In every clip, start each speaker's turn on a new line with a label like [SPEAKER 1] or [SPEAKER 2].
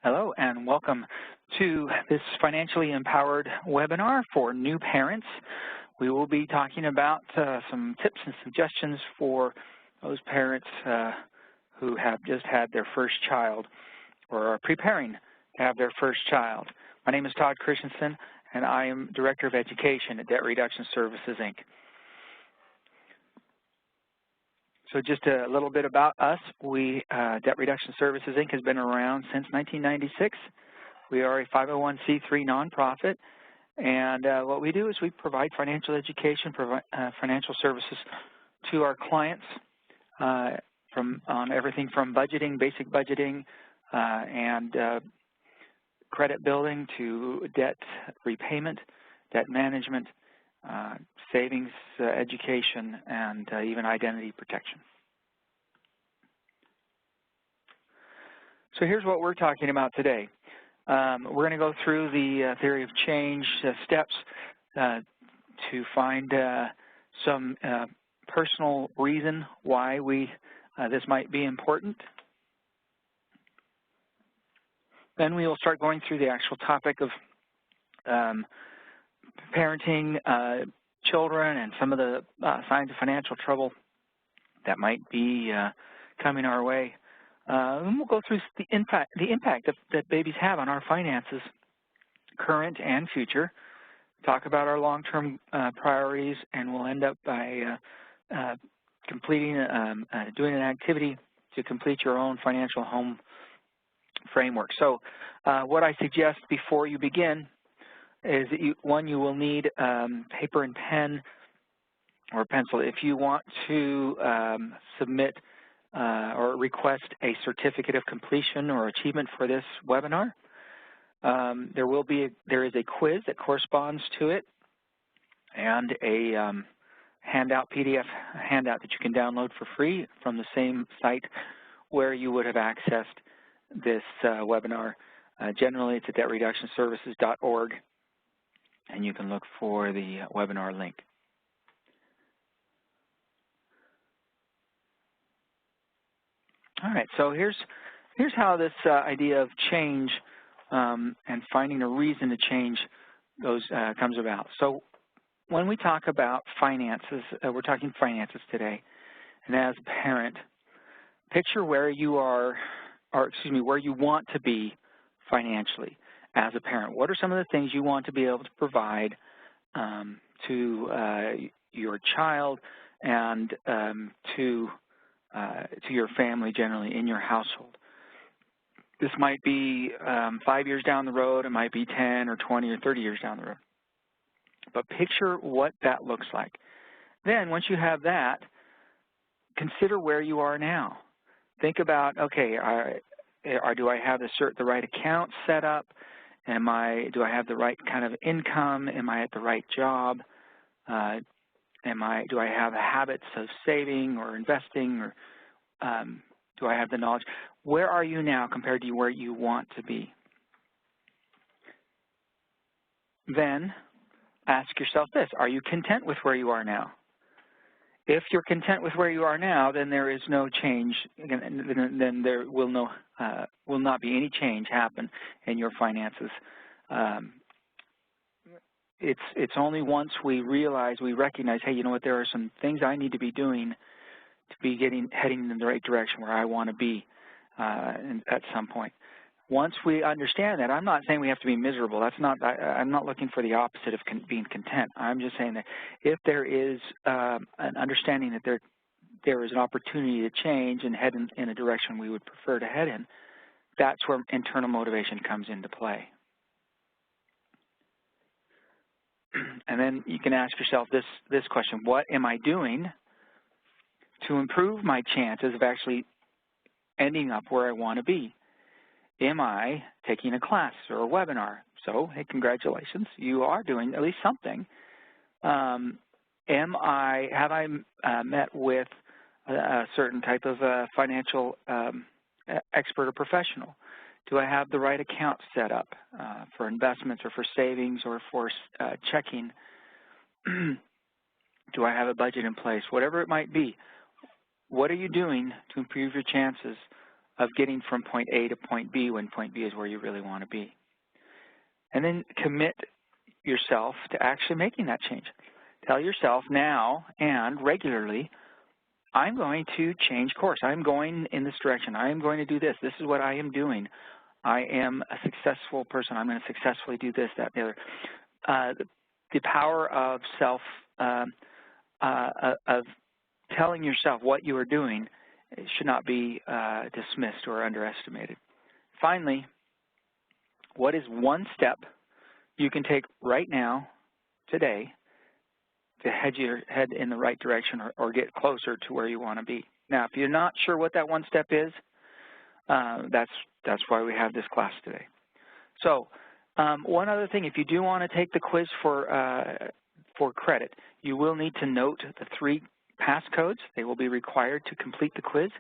[SPEAKER 1] Hello and welcome to this Financially Empowered webinar for new parents. We will be talking about some tips and suggestions for those parents who have just had their first child or are preparing to have their first child. My name is Todd Christensen and I am Director of Education at Debt Reduction Services, Inc. So just a little bit about us. Debt Reduction Services, Inc. has been around since 1996. We are a 501c3 nonprofit, and what we do is we provide financial education, financial services to our clients on everything from budgeting, basic budgeting, and credit building to debt repayment, debt management, savings, education, and even identity protection. So here's what we're talking about today. We're going to go through the theory of change steps to find some personal reason why this might be important. Then we will start going through the actual topic of parenting children and some of the signs of financial trouble that might be coming our way. And we'll go through the impact that babies have on our finances, current and future, talk about our long-term priorities, and we'll end up by doing an activity to complete your own financial home framework. So what I suggest before you begin is that you will need paper and pen or pencil. If you want to submit or request a certificate of completion or achievement for this webinar, there is a quiz that corresponds to it and a PDF handout that you can download for free from the same site where you would have accessed this webinar. Generally, it's at debtreductionservices.org. And you can look for the webinar link. All right, so here's how this idea of change and finding a reason to change comes about. So when we talk about finances, we're talking finances today, and as a parent, picture where you are, or excuse me, where you want to be financially. As a parent, what are some of the things you want to be able to provide to your child and to your family generally in your household? This might be 5 years down the road, it might be 10 or 20 or 30 years down the road. But picture what that looks like. Then once you have that, consider where you are now. Think about, okay, do I have the right account set up? Do I have the right kind of income? Am I at the right job? Do I have habits of saving or investing, or do I have the knowledge? Where are you now compared to where you want to be? Then ask yourself this: are you content with where you are now? If you're content with where you are now, then there is no change. Then there will not be any change happen in your finances. It's only once we recognize, hey, you know what? There are some things I need to be doing to be heading in the right direction where I want to be at some point. Once we understand that, I'm not saying we have to be miserable. That's not. I'm not looking for the opposite of being content. I'm just saying that if there is an understanding that there is an opportunity to change and head in a direction we would prefer to head in, that's where internal motivation comes into play. And then you can ask yourself this question: what am I doing to improve my chances of actually ending up where I want to be? Am I taking a class or a webinar? So, hey, congratulations, you are doing at least something. Have I met with a certain type of financial expert or professional? Do I have the right account set up for investments or for savings or for checking? Do I have a budget in place? Whatever it might be, what are you doing to improve your chances of getting from point A to point B when point B is where you really want to be. And then commit yourself to actually making that change. Tell yourself now and regularly, I'm going to change course. I'm going in this direction. I am going to do this. This is what I am doing. I am a successful person. I'm going to successfully do this, that, and the other. The power of of telling yourself what you are doing should not be dismissed or underestimated. Finally, what is one step you can take right now, today, to head in the right direction or get closer to where you want to be? Now, if you're not sure what that one step is, that's why we have this class today. So one other thing, if you do want to take the quiz for credit, you will need to note the 3 passcodes. They will be required to complete the quiz.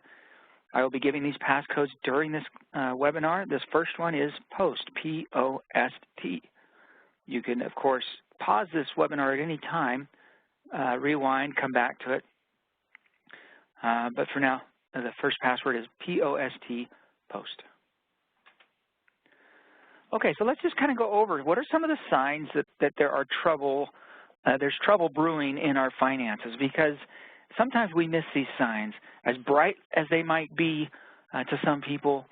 [SPEAKER 1] I will be giving these passcodes during this webinar. This first one is POST, P-O-S-T. You can, of course, pause this webinar at any time, rewind, come back to it. But for now, the first password is P-O-S-T, POST. Okay, so let's just kind of go over what are some of the signs that there are there's trouble brewing in our finances, because sometimes we miss these signs. As bright as they might be to some people,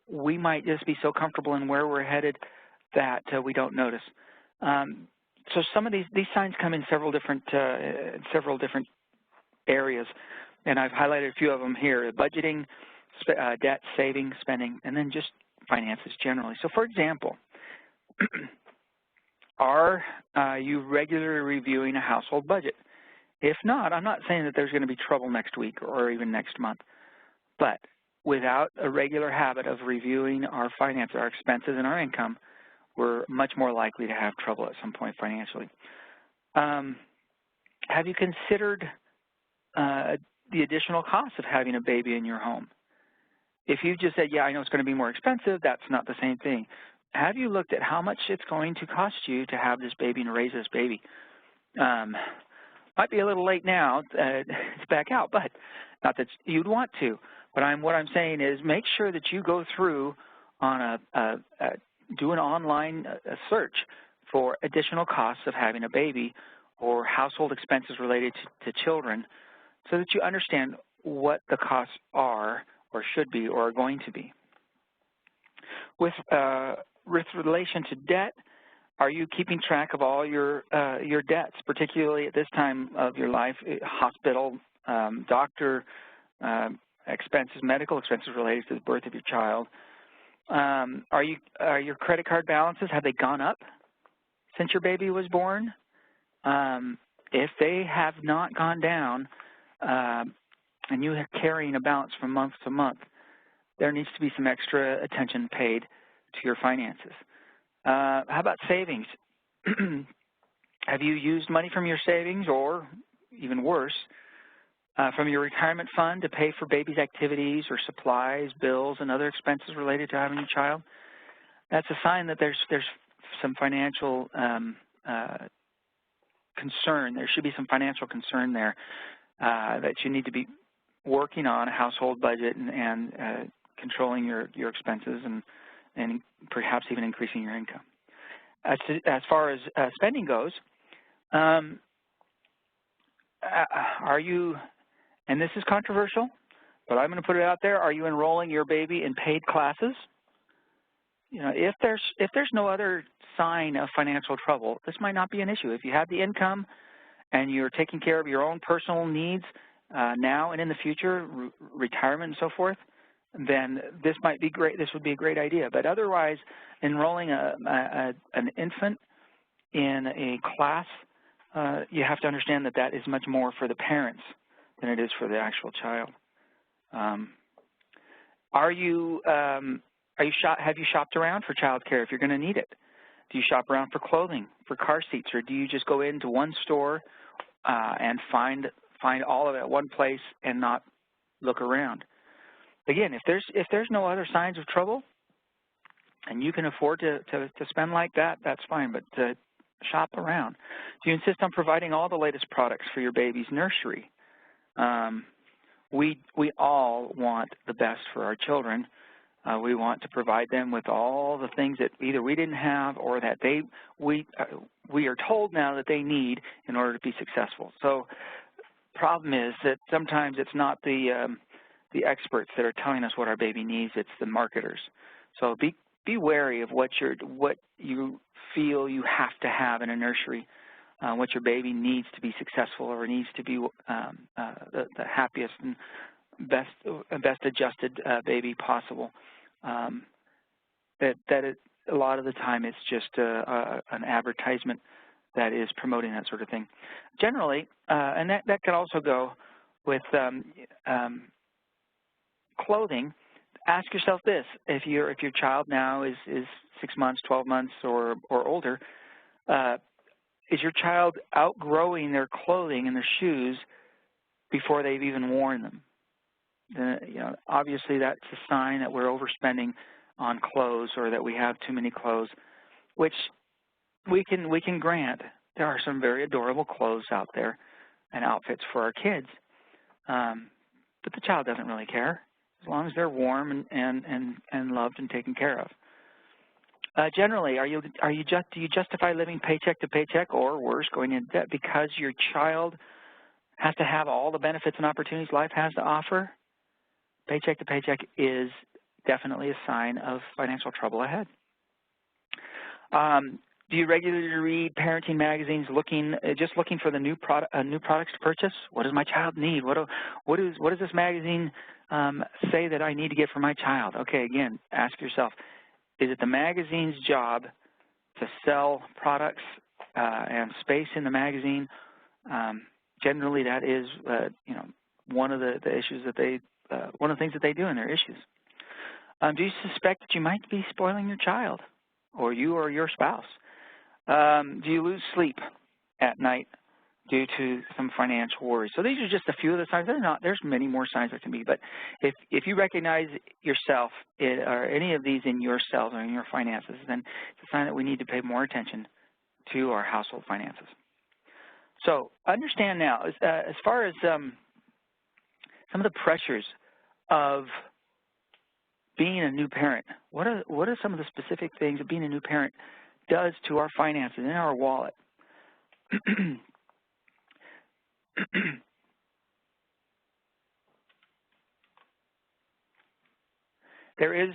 [SPEAKER 1] we might just be so comfortable in where we're headed that we don't notice. So some of these signs come in several different areas, and I've highlighted a few of them here: budgeting, debt, saving, spending, and then just finances generally. So, for example, are you regularly reviewing a household budget? If not, I'm not saying that there's going to be trouble next week or even next month, but without a regular habit of reviewing our finances, our expenses, and our income, we're much more likely to have trouble at some point financially. Have you considered the additional costs of having a baby in your home? If you just said, yeah, I know it's going to be more expensive, that's not the same thing. Have you looked at how much it's going to cost you to have this baby and raise this baby? Might be a little late now to back out, but not that you'd want to. But what I'm saying is make sure that you go through on do an online search for additional costs of having a baby or household expenses related to children, so that you understand what the costs are or should be or are going to be. With relation to debt, are you keeping track of all your debts, particularly at this time of your life, hospital, doctor expenses, medical expenses related to the birth of your child? Are your credit card balances, have they gone up since your baby was born? If they have not gone down, and you are carrying a balance from month to month, there needs to be some extra attention paid to your finances. How about savings? Have you used money from your savings, or even worse, from your retirement fund to pay for baby's activities or supplies, bills, and other expenses related to having a child? That's a sign that there's some financial concern. There should be some financial concern there that you need to be working on a household budget and controlling your expenses and perhaps even increasing your income. As far as spending goes, are you, and this is controversial, but I'm going to put it out there, are you enrolling your baby in paid classes? You know, if there's no other sign of financial trouble, this might not be an issue. If you have the income and you're taking care of your own personal needs now and in the future, retirement and so forth, then this might be great. This would be a great idea. But otherwise, enrolling an infant in a class, you have to understand that that is much more for the parents than it is for the actual child. Have you shopped around for child care if you're going to need it? Do you shop around for clothing, for car seats, or do you just go into one store and find all of it at one place and not look around? Again, if there's no other signs of trouble and you can afford to spend like that, that's fine, but shop around. Do you insist on providing all the latest products for your baby's nursery? we all want the best for our children. We want to provide them with all the things that either we didn't have or that we are told now that they need in order to be successful. So problem is that sometimes it's not the experts that are telling us what our baby needs, it's the marketers. So be wary of what you feel you have to have in a nursery, what your baby needs to be successful or needs to be the happiest and best adjusted baby possible. A lot of the time it's just an advertisement that is promoting that sort of thing. Generally, and that can also go with clothing. Ask yourself this: if your child now is 6 months, 12 months, or older, is your child outgrowing their clothing and their shoes before they've even worn them? Obviously that's a sign that we're overspending on clothes or that we have too many clothes, which we can grant. There are some very adorable clothes out there and outfits for our kids, but the child doesn't really care as long as they're warm and loved and taken care of. Generally, do you justify living paycheck to paycheck, or worse, going into debt because your child has to have all the benefits and opportunities life has to offer? Paycheck to paycheck is definitely a sign of financial trouble ahead. Do you regularly read parenting magazines just looking for the new products to purchase? What does my child need? What does this magazine say that I need to get for my child? Okay, again, ask yourself, is it the magazine's job to sell products and space in the magazine? Generally, that is one of the issues that one of the things that they do in their issues. Do you suspect that you might be spoiling your child, or you or your spouse? Do you lose sleep at night due to some financial worries? So these are just a few of the signs. There's many more signs there can be, but if you recognize yourself or any of these in yourselves or in your finances, then it's a sign that we need to pay more attention to our household finances. So understand now, as far as some of the pressures of being a new parent, what are some of the specific things that being a new parent does to our finances and our wallet? There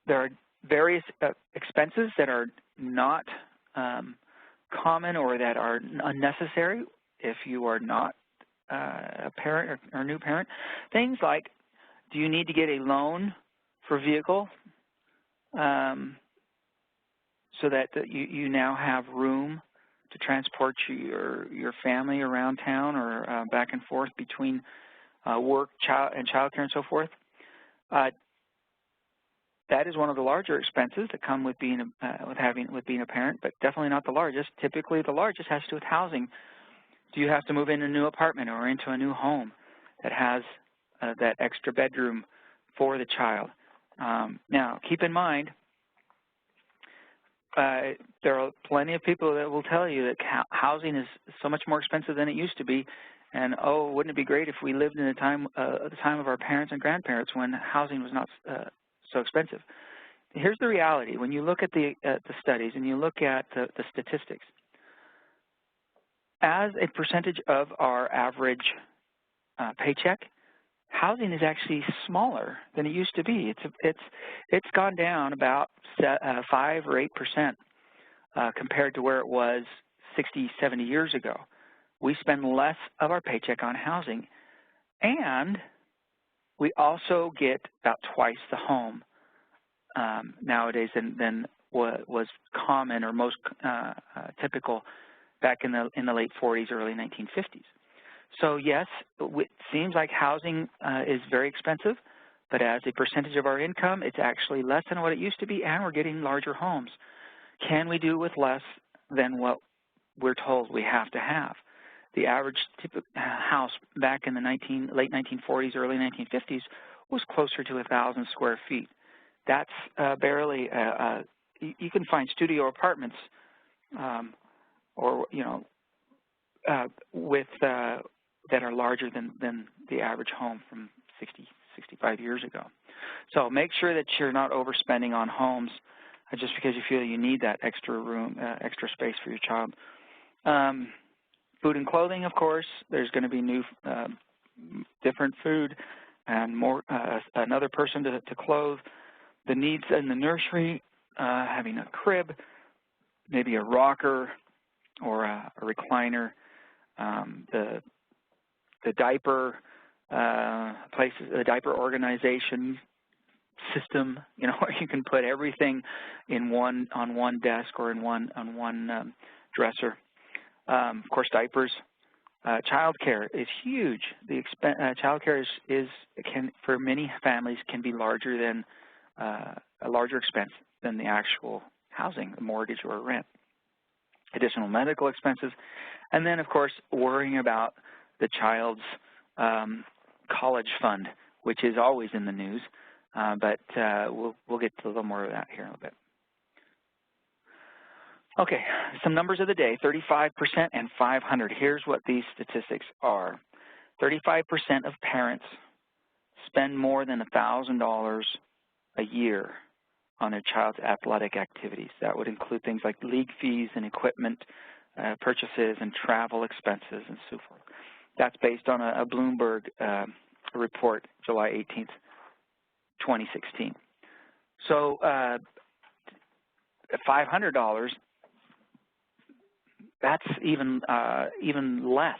[SPEAKER 1] are various expenses that are not common or that are unnecessary if you are not a parent or a new parent. Things like, do you need to get a loan for a vehicle so that you now have room to transport your family around town or back and forth between work, child care, and so forth? That is one of the larger expenses that come with being a parent, but definitely not the largest. Typically, the largest has to do with housing. Do you have to move in a new apartment or into a new home that has that extra bedroom for the child? Now, keep in mind, there are plenty of people that will tell you that housing is so much more expensive than it used to be, and oh, wouldn't it be great if we lived in the time of our parents and grandparents when housing was not so expensive. Here's the reality. When you look at the studies and you look at the statistics, as a percentage of our average paycheck, housing is actually smaller than it used to be. It's gone down about 5 or 8% compared to where it was 60, 70 years ago. We spend less of our paycheck on housing, and we also get about twice the home nowadays than what was common or most typical back in the late 40s, early 1950s. So yes, it seems like housing is very expensive, but as a percentage of our income, it's actually less than what it used to be, and we're getting larger homes. Can we do with less than what we're told we have to have? The average house back in the late 1940s, early 1950s was closer to 1,000 square feet. That's barely, you can find studio apartments or, with that are larger than the average home from 60, 65 years ago. So make sure that you're not overspending on homes just because you feel you need that extra room, extra space for your child. Food and clothing, of course. There's going to be new, different food and more another person to clothe. The needs in the nursery, having a crib, maybe a rocker or a recliner, the diaper places, the diaper organization system, where you can put everything in on one desk or on one dresser. Of course, diapers. Child care is huge. The child care can for many families can be larger than a larger expense than the actual housing, the mortgage or rent. Additional medical expenses, and then of course worrying about the child's college fund, which is always in the news, but we'll get to a little more of that here in a little bit. Okay, some numbers of the day, 35% and 500. Here's what these statistics are. 35% of parents spend more than $1,000 a year on their child's athletic activities. That would include things like league fees and equipment purchases and travel expenses and so forth. That's based on a Bloomberg report, July 18th, 2016. So $500, that's even less.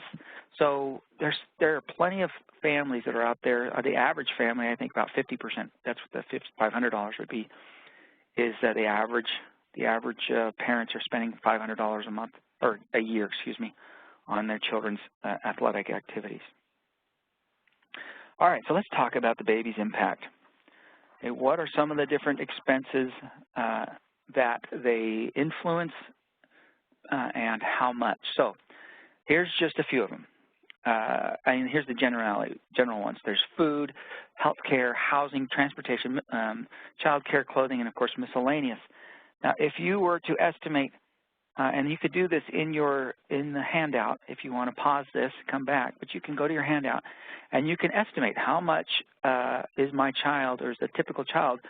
[SPEAKER 1] So there are plenty of families that are out there. The average family, I think about 50%, that's what the $500 would be, is that the average parents are spending $500 a month, or a year, excuse me, on their children's athletic activities. All right, so let's talk about the baby's impact. Okay, what are some of the different expenses that they influence and how much? So here's just a few of them. And here's the general ones. There's food, health care, housing, transportation, child care, clothing, and of course miscellaneous. Now, if you were to estimate, and you could do this in the handout if you want to pause this, come back, but you can go to your handout and you can estimate how much is my child, or is the typical child,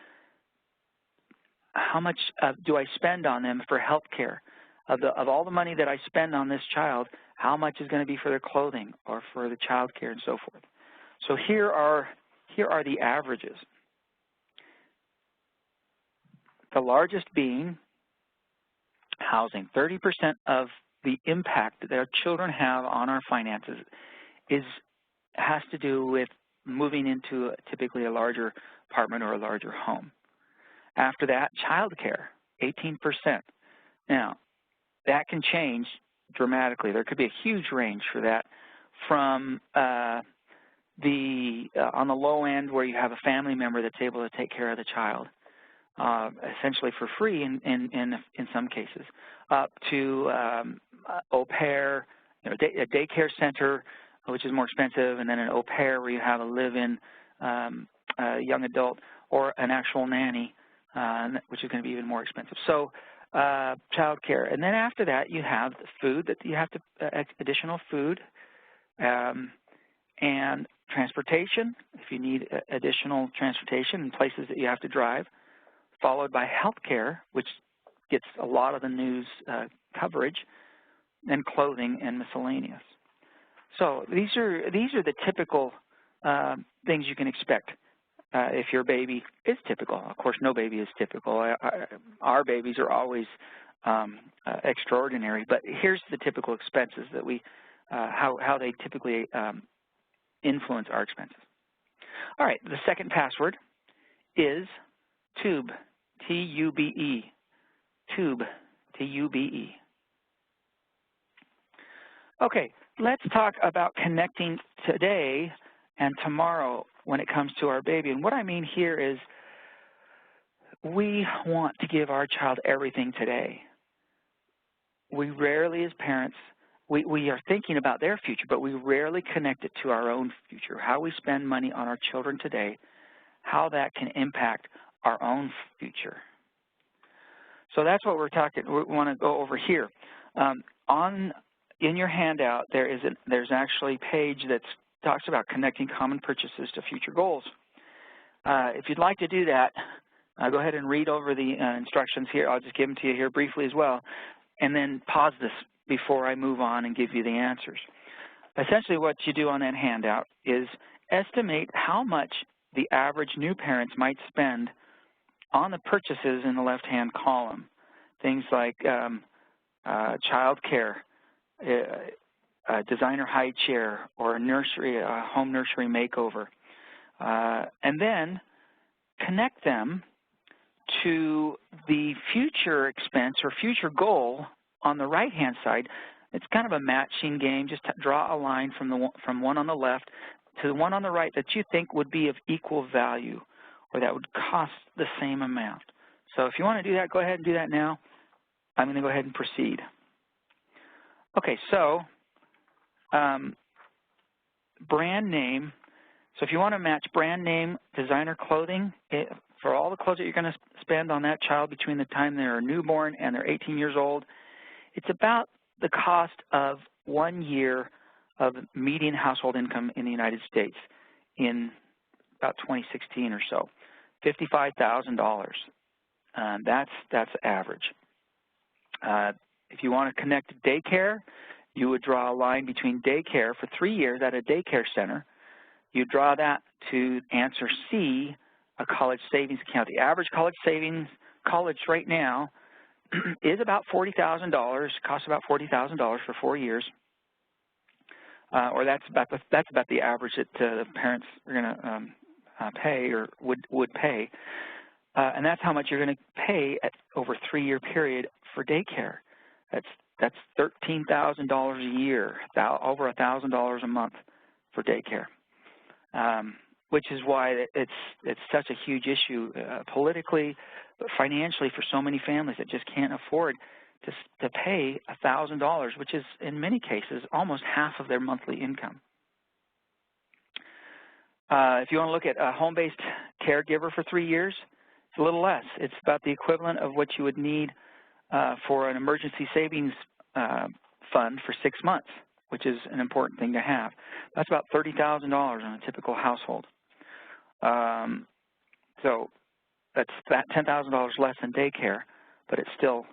[SPEAKER 1] how much do I spend on them for health care? Of all the money that I spend on this child, how much is going to be for their clothing or for the child care and so forth? So here are the averages. The largest being housing. 30% of the impact that our children have on our finances has to do with moving into typically a larger apartment or a larger home. After that, child care, 18%. Now, that can change dramatically. There could be a huge range for that, from on the low end where you have a family member that's able to take care of the child, essentially for free in some cases, up to au pair, a daycare center, which is more expensive, and then an au pair where you have a live-in young adult, or an actual nanny, which is going to be even more expensive. So child care. And then after that, you have the food that you have to, additional food, and transportation, if you need additional transportation in places that you have to drive, followed by health care, which gets a lot of the news coverage, and clothing and miscellaneous. So these are the typical things you can expect if your baby is typical. Of course, no baby is typical. Our babies are always extraordinary, but here's the typical expenses that how they typically influence our expenses. All right, the second password is TUBE, T-U-B-E, TUBE, T-U-B-E. Okay, let's talk about connecting today and tomorrow when it comes to our baby. And what I mean here is we want to give our child everything today. We rarely, as parents, we are thinking about their future, but we rarely connect it to our own future, how we spend money on our children today, how that can impact our own future. So that's what we want to go over here. On in your handout, there's actually a page that talks about connecting common purchases to future goals. If you'd like to do that, go ahead and read over the instructions here. I'll just give them to you here briefly as well, and then pause this before I move on and give you the answers. Essentially what you do on that handout is estimate how much the average new parents might spend on the purchases in the left-hand column. Things like child care, a designer high chair, or a nursery, a home nursery makeover. And then connect them to the future expense or future goal on the right-hand side. It's kind of a matching game. Just draw a line from one on the left to the one on the right that you think would be of equal value or that would cost the same amount. So if you want to do that, go ahead and do that now. I'm going to go ahead and proceed. Okay, so brand name. So if you want to match brand name designer clothing, for all the clothes that you're going to spend on that child between the time they're newborn and they're 18 years old, it's about the cost of 1 year of median household income in the United States in about 2016 or so, $55,000. That's average. If you want to connect to daycare, you would draw a line between daycare for 3 years at a daycare center. You draw that to answer C, a college savings account. The average college savings, college right now, is about $40,000, costs about $40,000 for 4 years, or that's about the average that the parents are going to pay or would pay, and that's how much you're going to pay over a 3-year period for daycare. That's $13,000 a year, over $1,000 a month for daycare, which is why it's such a huge issue politically, but financially for so many families that just can't afford to pay $1,000, which is in many cases almost half of their monthly income. If you want to look at a home-based caregiver for 3 years, it's a little less. It's about the equivalent of what you would need for an emergency savings fund for 6 months, which is an important thing to have. That's about $30,000 in a typical household. So that's $10,000 less than daycare, but it's still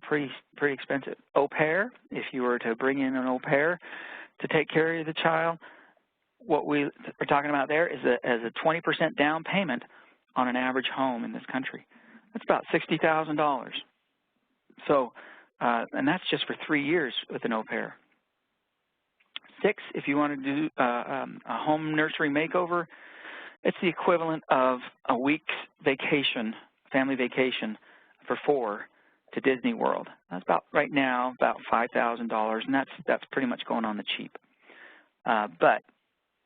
[SPEAKER 1] pretty expensive. Au pair, if you were to bring in an au pair to take care of the child, what we are talking about there is a 20% down payment on an average home in this country. That's about $60,000. So, and that's just for 3 years with an au pair. 6, if you want to do a home nursery makeover, it's the equivalent of a week's vacation, family vacation for 4 to Disney World. That's about, right now, about $5,000, and that's pretty much going on the cheap. But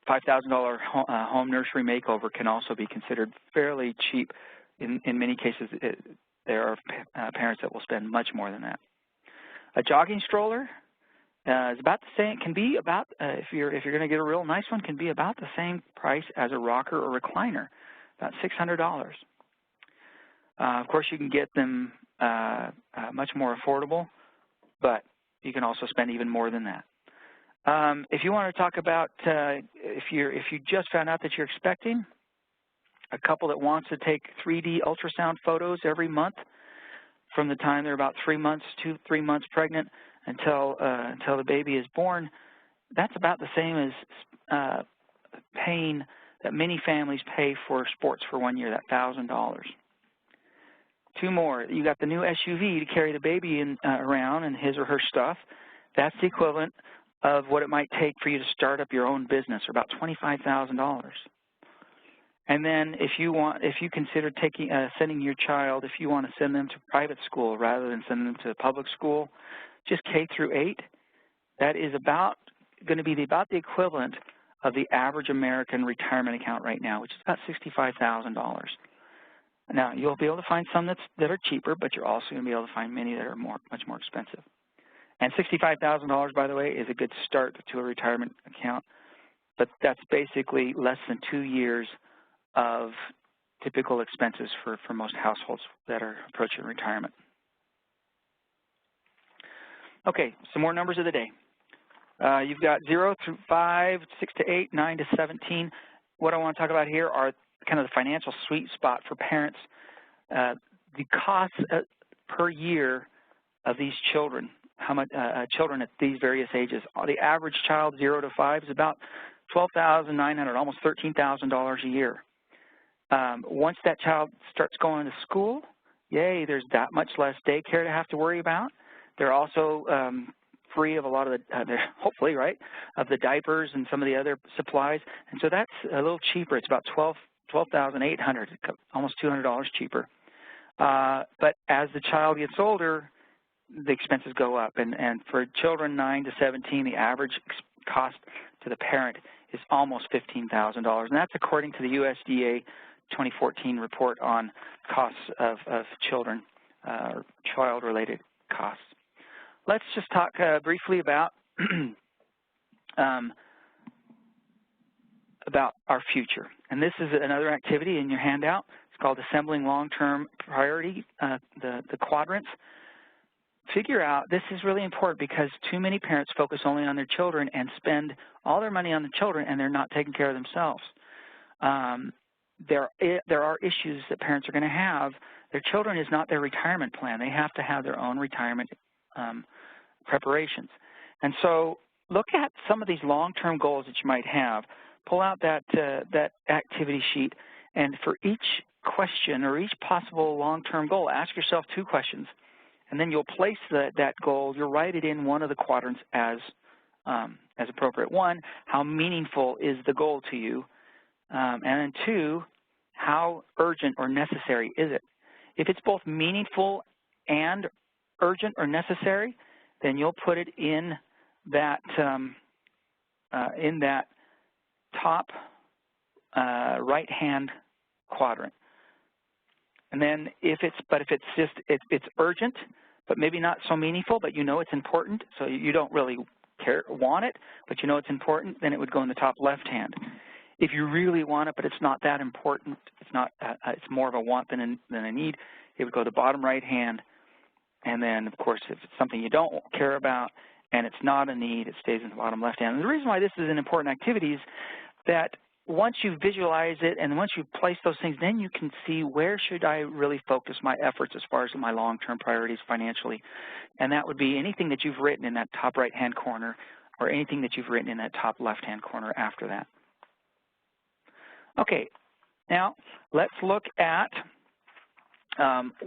[SPEAKER 1] $5,000 home nursery makeover can also be considered fairly cheap. In many cases, there are parents that will spend much more than that. A jogging stroller is about the same. Can be about if you're going to get a real nice one, can be about the same price as a rocker or recliner, about $600. Of course, you can get them much more affordable, but you can also spend even more than that. If you want to talk about if you just found out that you're expecting, a couple that wants to take 3D ultrasound photos every month from the time they're about 3 months to 3 months pregnant until the baby is born, that's about the same as paying that many families pay for sports for 1 year, that $1,000. 2 more. You got the new SUV to carry the baby around and his or her stuff. That's the equivalent of what it might take for you to start up your own business, or about $25,000. And then if you consider sending your child, if you want to send them to private school rather than send them to public school, just K through 8, that is going to be about the equivalent of the average American retirement account right now, which is about $65,000. Now, you'll be able to find some that are cheaper, but you're also going to be able to find many that are much more expensive. And $65,000, by the way, is a good start to a retirement account, but that's basically less than 2 years of typical expenses for most households that are approaching retirement. Okay, some more numbers of the day. You've got 0 through 5, 6 to 8, 9 to 17. What I want to talk about here are kind of the financial sweet spot for parents. The costs per year of these children, how much children at these various ages. The average child 0 to 5 is about $12,900, almost $13,000 a year. Once that child starts going to school, yay, there's that much less daycare to have to worry about. They're also free of a lot of the, hopefully, right, of the diapers and some of the other supplies. And so that's a little cheaper. It's about $12,800, almost $200 cheaper. But as the child gets older, the expenses go up. And for children 9 to 17, the average cost to the parent is almost $15,000. And that's according to the USDA 2014 report on costs of children, child-related costs. Let's just talk briefly about our future. And this is another activity in your handout. It's called Assembling Long-Term Priority, the quadrants. Figure out, this is really important because too many parents focus only on their children and spend all their money on the children and they're not taking care of themselves. There are issues that parents are going to have. Their children is not their retirement plan. They have to have their own retirement preparations. And so look at some of these long-term goals that you might have. Pull out that activity sheet, and for each question or each possible long-term goal, ask yourself 2 questions. And then you'll place that goal, you'll write it in one of the quadrants as appropriate. 1, how meaningful is the goal to you? And then 2, how urgent or necessary is it? If it's both meaningful and urgent or necessary, then you'll put it in that top right-hand quadrant. And then if it's urgent, but maybe not so meaningful, but you know it's important, so you don't really want it, but you know it's important, then it would go in the top left-hand. If you really want it, but it's not that important, it's more of a want than a need, it would go to the bottom right-hand. And then, of course, if it's something you don't care about and it's not a need, it stays in the bottom left-hand. And the reason why this is an important activity is that once you visualize it and once you place those things, then you can see where should I really focus my efforts as far as my long-term priorities financially. And that would be anything that you've written in that top right-hand corner or anything that you've written in that top left-hand corner after that. Okay, now let's look at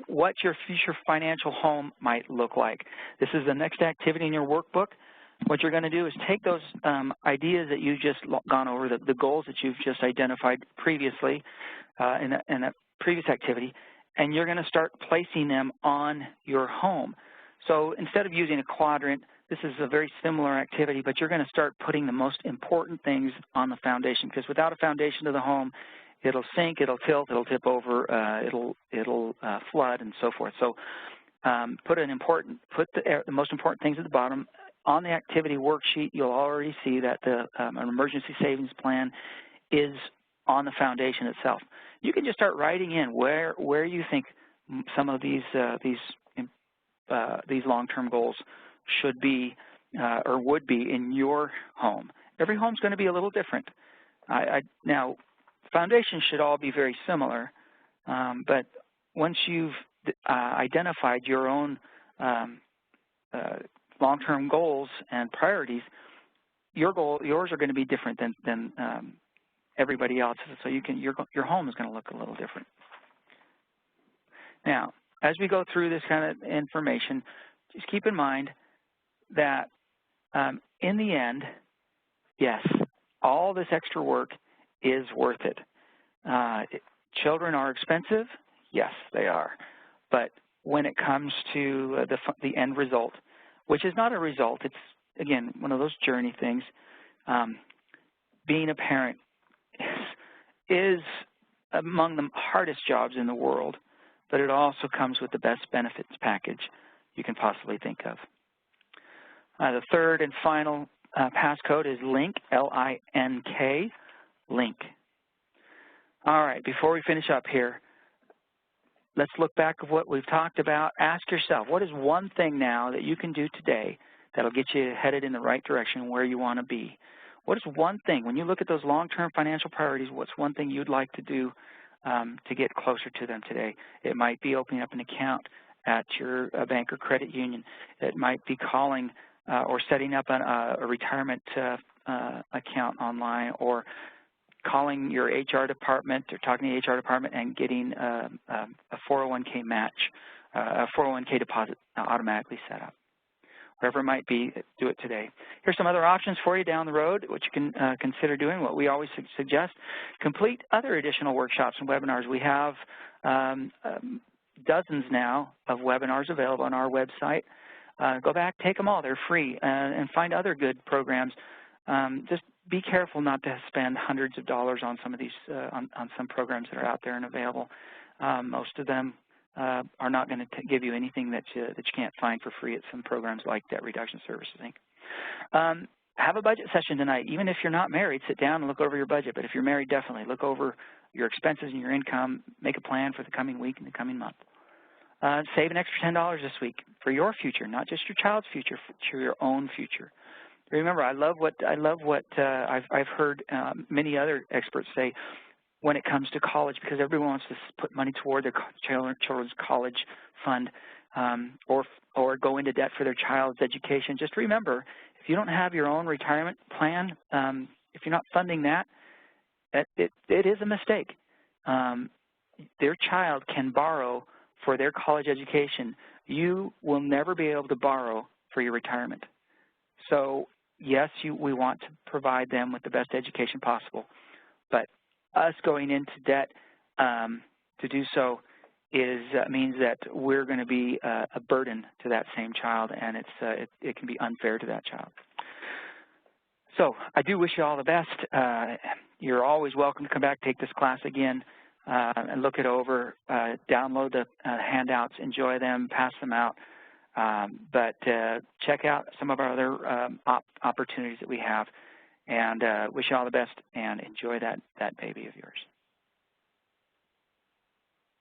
[SPEAKER 1] what your future financial home might look like. This is the next activity in your workbook. What you're going to do is take those ideas that you've just gone over, the goals that you've just identified previously in a previous activity, and you're going to start placing them on your home. So instead of using a quadrant, this is a very similar activity, but you're going to start putting the most important things on the foundation, because without a foundation to the home, it'll sink, it'll tilt, it'll tip over, it'll flood, and so forth. So put the most important things at the bottom. On the activity worksheet, you'll already see that an emergency savings plan is on the foundation itself. You can just start writing in where you think some of these long-term goals should be or would be in your home. Every home's going to be a little different. Now, foundations should all be very similar, but once you've identified your own long-term goals and priorities, yours are going to be different than everybody else's. So your home is going to look a little different. Now, as we go through this kind of information, just keep in mind that in the end, yes, all this extra work is worth it. Children are expensive, yes, they are. But when it comes to the end result, which is not a result, it's, again, one of those journey things, being a parent is among the hardest jobs in the world, but it also comes with the best benefits package you can possibly think of. The third and final passcode is LINK, L-I-N-K, LINK. All right, before we finish up here, let's look back at what we've talked about. Ask yourself, what is one thing now that you can do today that'll get you headed in the right direction where you want to be. What is one thing, when you look at those long-term financial priorities, what's one thing you'd like to do to get closer to them today? It might be opening up an account at your bank or credit union. It might be calling or setting up a retirement account online, or calling your HR department or talking to the HR department and getting a 401k match, a 401k deposit automatically set up. Whatever it might be, do it today. Here's some other options for you down the road, which you can consider doing. What we always suggest: complete other additional workshops and webinars. We have dozens now of webinars available on our website. Go back, take them all. They're free, and find other good programs. Just be careful not to spend hundreds of dollars on some of these, on some programs that are out there and available. Most of them are not going to give you anything that you can't find for free at some programs like Debt Reduction Services, Inc. Have a budget session tonight. Even if you're not married, sit down and look over your budget. But if you're married, definitely look over your expenses and your income. Make a plan for the coming week and the coming month. Save an extra $10 this week for your future, not just your child's future, for your own future. Remember, I love what I've heard many other experts say when it comes to college, because everyone wants to put money toward their children's college fund or go into debt for their child's education. Just remember, if you don't have your own retirement plan, if you're not funding that, it is a mistake. Their child can borrow for their college education. You will never be able to borrow for your retirement. So yes, we want to provide them with the best education possible, but us going into debt to do so means that we're going to be a burden to that same child, and it can be unfair to that child. So I do wish you all the best. You're always welcome to come back, take this class again, and look it over, download the handouts, enjoy them, pass them out. But check out some of our other opportunities that we have, and wish you all the best, and enjoy that baby of yours.